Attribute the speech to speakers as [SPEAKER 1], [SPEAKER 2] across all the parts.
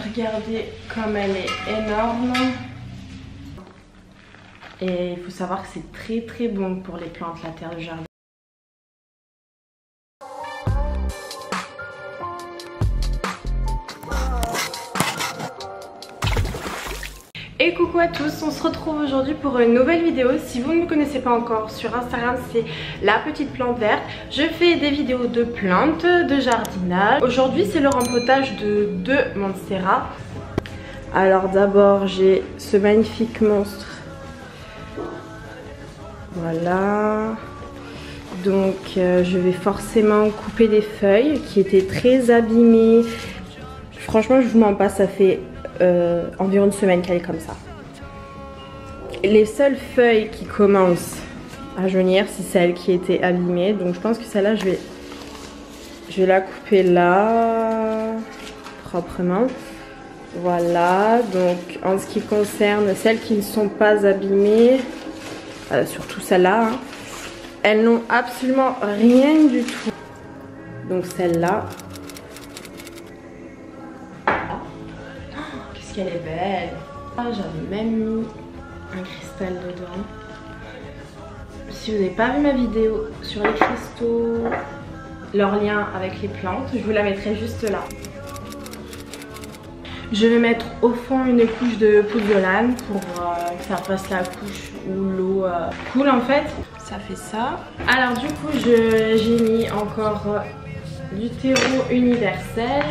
[SPEAKER 1] Regardez comme elle est énorme. Et il faut savoir que c'est très très bon pour les plantes, la terre de jardin. Et coucou à tous, on se retrouve aujourd'hui pour une nouvelle vidéo. Si vous ne me connaissez pas encore, sur Instagram c'est la petite plante verte. Je fais des vidéos de plantes, de jardinage. Aujourd'hui c'est le rempotage de 2 monstera. Alors d'abord j'ai ce magnifique monstre. Voilà. Donc je vais forcément couper des feuilles qui étaient très abîmées. Franchement je vous mens pas, ça fait environ une semaine qu'elle est comme ça. Les seules feuilles qui commencent à jaunir, c'est celles qui étaient abîmées. Donc je pense que celle-là, je vais la couper là, proprement. Voilà, donc en ce qui concerne celles qui ne sont pas abîmées, surtout celle-là, hein, elles n'ont absolument rien du tout. Donc celle-là, qu'est-ce qu'elle est belle. J'avais même mis un cristal dedans. Si vous n'avez pas vu ma vidéo sur les cristaux, leur lien avec les plantes, je vous la mettrai juste là. Je vais mettre au fond une couche de pouzzolane pour que ça fasse la couche où l'eau coule en fait. Ça fait ça. Alors du coup j'ai mis encore du terreau universel.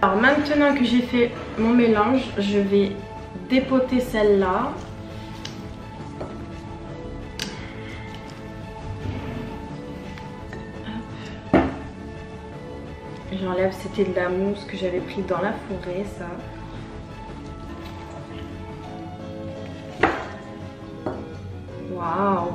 [SPEAKER 1] Alors maintenant que j'ai fait mon mélange, je vais dépoter celle-là. J'enlève, c'était de la mousse que j'avais pris dans la forêt, ça. Waouh!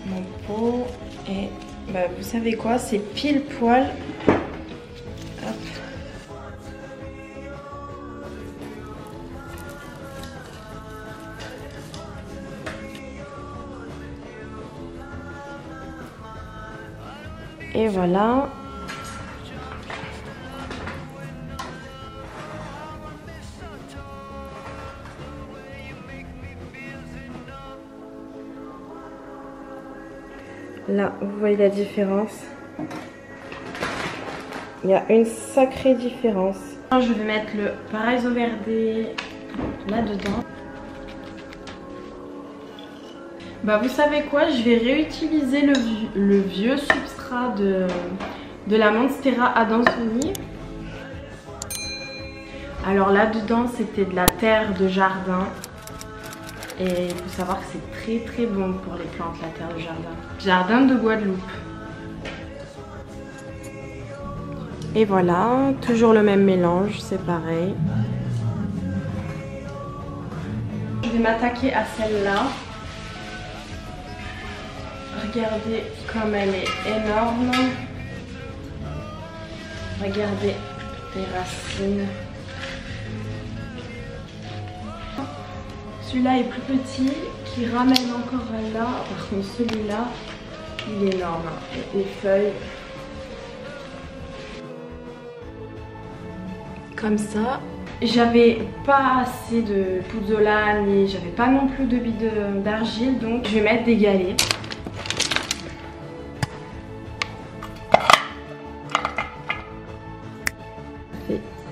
[SPEAKER 1] Mon pot et vous savez quoi, c'est pile poil. Hop. Et voilà. Là, vous voyez la différence. Il y a une sacrée différence. Je vais mettre le Paraiso Verde là-dedans. Vous savez quoi? Je vais réutiliser le vieux substrat de la Monstera Adansonii. Alors là-dedans, c'était de la terre de jardin. Et il faut savoir que c'est très très bon pour les plantes, la terre de jardin. Jardin de Guadeloupe. Et voilà, toujours le même mélange, c'est pareil. Je vais m'attaquer à celle-là. Regardez comme elle est énorme. Regardez les racines. Celui-là est plus petit, qui ramène encore là. Par contre, celui-là, il est énorme. Les feuilles. Comme ça. J'avais pas assez de pouzzolane et j'avais pas non plus de billes d'argile. Donc, je vais mettre des galets.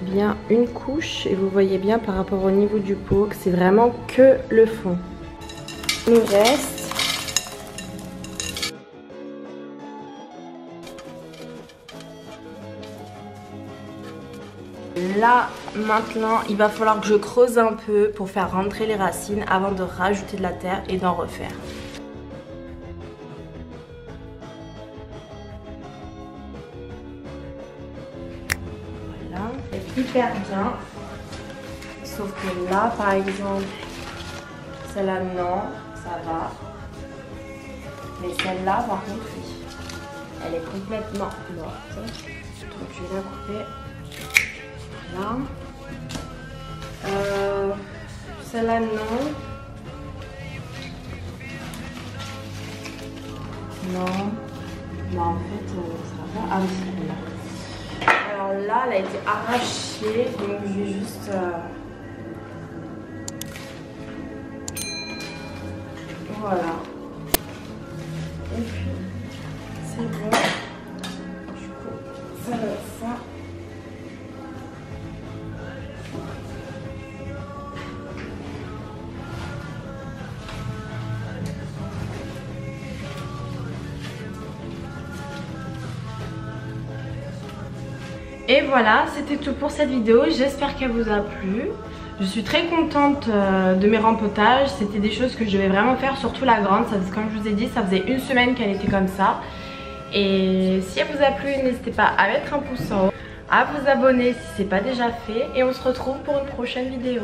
[SPEAKER 1] Bien une couche et vous voyez bien par rapport au niveau du pot que c'est vraiment que le fond. Il nous reste là maintenant il va falloir que je creuse un peu pour faire rentrer les racines avant de rajouter de la terre et d'en refaire. Voilà, c'est hyper bien. Sauf que là, par exemple, celle-là, non, ça va. Mais celle-là, par contre, oui. Elle est complètement morte. Donc, je vais la couper. Voilà. Celle-là, non. Non. Non, en fait, ça va. Ah oui, celle-là. Alors là, elle a été arrachée. Donc, je vais juste... Voilà. Et puis, c'est bon. Du coup, ça va être ça. Et voilà, c'était tout pour cette vidéo. J'espère qu'elle vous a plu. Je suis très contente de mes rempotages. C'était des choses que je vais vraiment faire, surtout la grande. Comme je vous ai dit, ça faisait une semaine qu'elle était comme ça. Et si elle vous a plu, n'hésitez pas à mettre un pouce en haut, à vous abonner si ce n'est pas déjà fait. Et on se retrouve pour une prochaine vidéo.